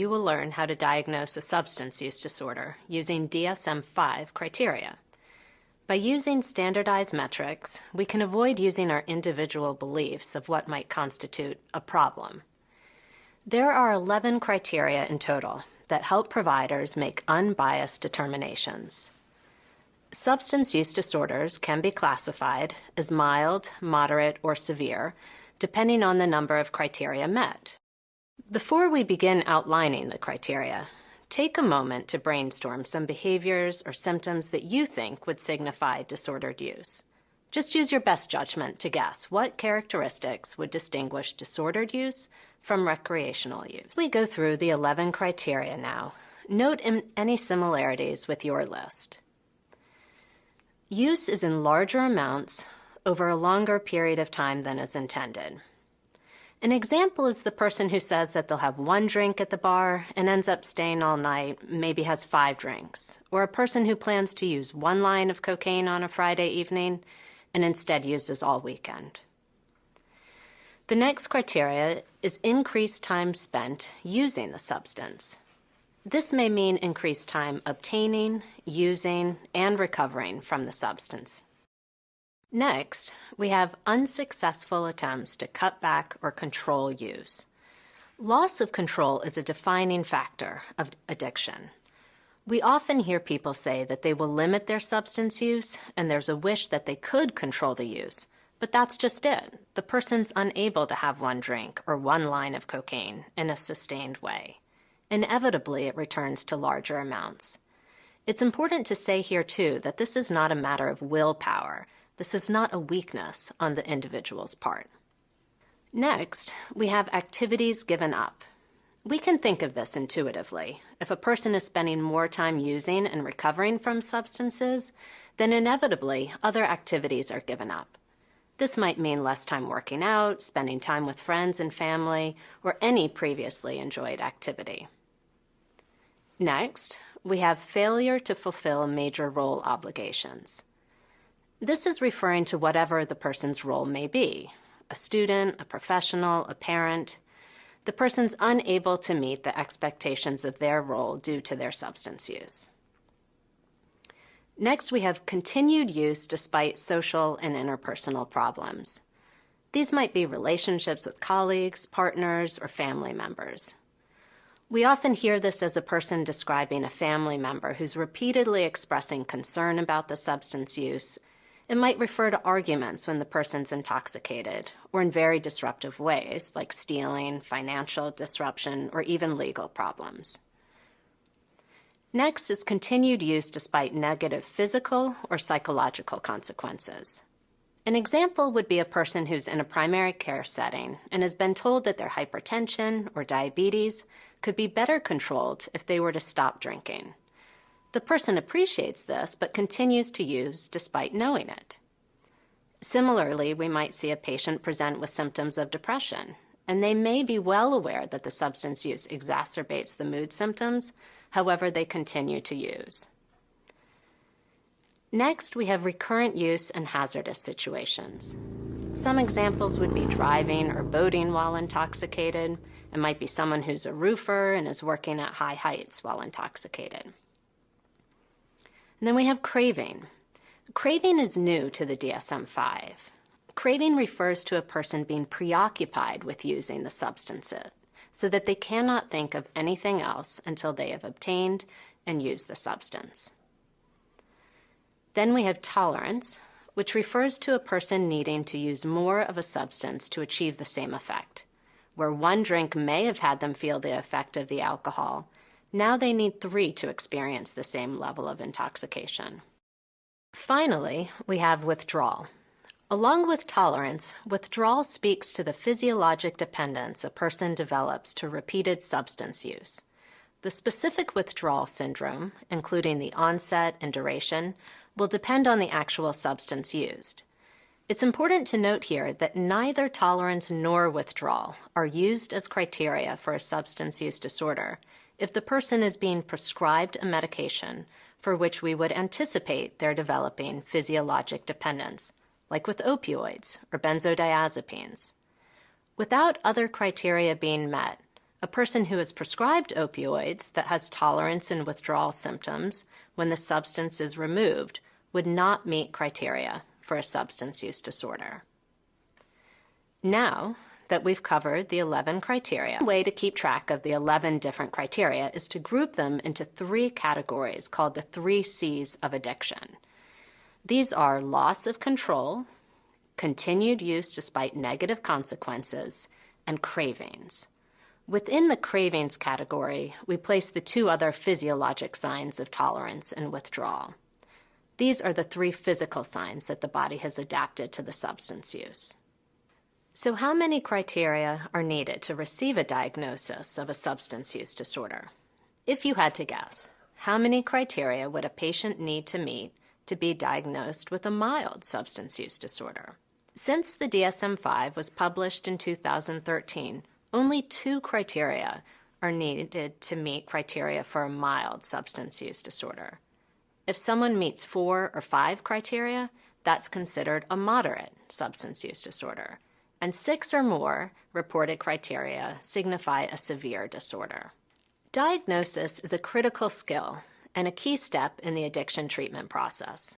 You will learn how to diagnose a substance use disorder using DSM5 criteria. By using standardized metrics, we can avoid using our individual beliefs of what might constitute a problem. There are 11 criteria in total that help providers make unbiased determinations. Substance use disorders can be classified as mild, moderate, or severe, depending on the number of criteria met. Before we begin outlining the criteria, take a moment to brainstorm some behaviors or symptoms that you think would signify disordered use. Just use your best judgment to guess what characteristics would distinguish disordered use from recreational use. We go through the 11 criteria now. Note any similarities with your list. Use is in larger amounts over a longer period of time than is intended. An example is the person who says that they'll have one drink at the bar and ends up staying all night, maybe has 5 drinks, or a person who plans to use 1 line of cocaine on a Friday evening and instead uses all weekend. The next criteria is increased time spent using the substance. This may mean increased time obtaining, using, and recovering from the substance. Next, we have unsuccessful attempts to cut back or control use. Loss of control is a defining factor of addiction. We often hear people say that they will limit their substance use and there's a wish that they could control the use, but that's just it. The person's unable to have 1 drink or 1 line of cocaine in a sustained way. Inevitably, it returns to larger amounts. It's important to say here, too, that this is not a matter of willpower. This is not a weakness on the individual's part. Next, we have activities given up. We can think of this intuitively. If a person is spending more time using and recovering from substances, then inevitably other activities are given up. This might mean less time working out, spending time with friends and family, or any previously enjoyed activity. Next, we have failure to fulfill major role obligations. This is referring to whatever the person's role may be, a student, a professional, a parent. The person's unable to meet the expectations of their role due to their substance use. Next, we have continued use despite social and interpersonal problems. These might be relationships with colleagues, partners, or family members. We often hear this as a person describing a family member who's repeatedly expressing concern about the substance use. It might refer to arguments when the person's intoxicated, or in very disruptive ways, like stealing, financial disruption, or even legal problems. Next is continued use despite negative physical or psychological consequences. An example would be a person who's in a primary care setting and has been told that their hypertension or diabetes could be better controlled if they were to stop drinking. The person appreciates this but continues to use despite knowing it. Similarly, we might see a patient present with symptoms of depression, and they may be well aware that the substance use exacerbates the mood symptoms, however they continue to use. Next, we have recurrent use and hazardous situations. Some examples would be driving or boating while intoxicated. It might be someone who's a roofer and is working at high heights while intoxicated. And then we have craving. Craving is new to the DSM-5. Craving refers to a person being preoccupied with using the substance so that they cannot think of anything else until they have obtained and used the substance. Then we have tolerance, which refers to a person needing to use more of a substance to achieve the same effect. Where 1 drink may have had them feel the effect of the alcohol, now they need 3 to experience the same level of intoxication. Finally, we have withdrawal. Along with tolerance, withdrawal speaks to the physiologic dependence a person develops to repeated substance use. The specific withdrawal syndrome, including the onset and duration, will depend on the actual substance used. It's important to note here that neither tolerance nor withdrawal are used as criteria for a substance use disorder if the person is being prescribed a medication for which we would anticipate they're developing physiologic dependence, like with opioids or benzodiazepines. Without other criteria being met, A person who is prescribed opioids that has tolerance and withdrawal symptoms when the substance is removed would not meet criteria for a substance use disorder. Now that we've covered the 11 criteria, one way to keep track of the 11 different criteria is to group them into 3 categories called the 3 C's of addiction. These are loss of control, continued use despite negative consequences, and cravings. Within the cravings category, we place the 2 other physiologic signs of tolerance and withdrawal. These are the 3 physical signs that the body has adapted to the substance use. So how many criteria are needed to receive a diagnosis of a substance use disorder? If you had to guess, how many criteria would a patient need to meet to be diagnosed with a mild substance use disorder? Since the DSM-5 was published in 2013, only 2 criteria are needed to meet criteria for a mild substance use disorder. If someone meets 4 or 5 criteria, that's considered a moderate substance use disorder, and 6 or more reported criteria signify a severe disorder. Diagnosis is a critical skill and a key step in the addiction treatment process.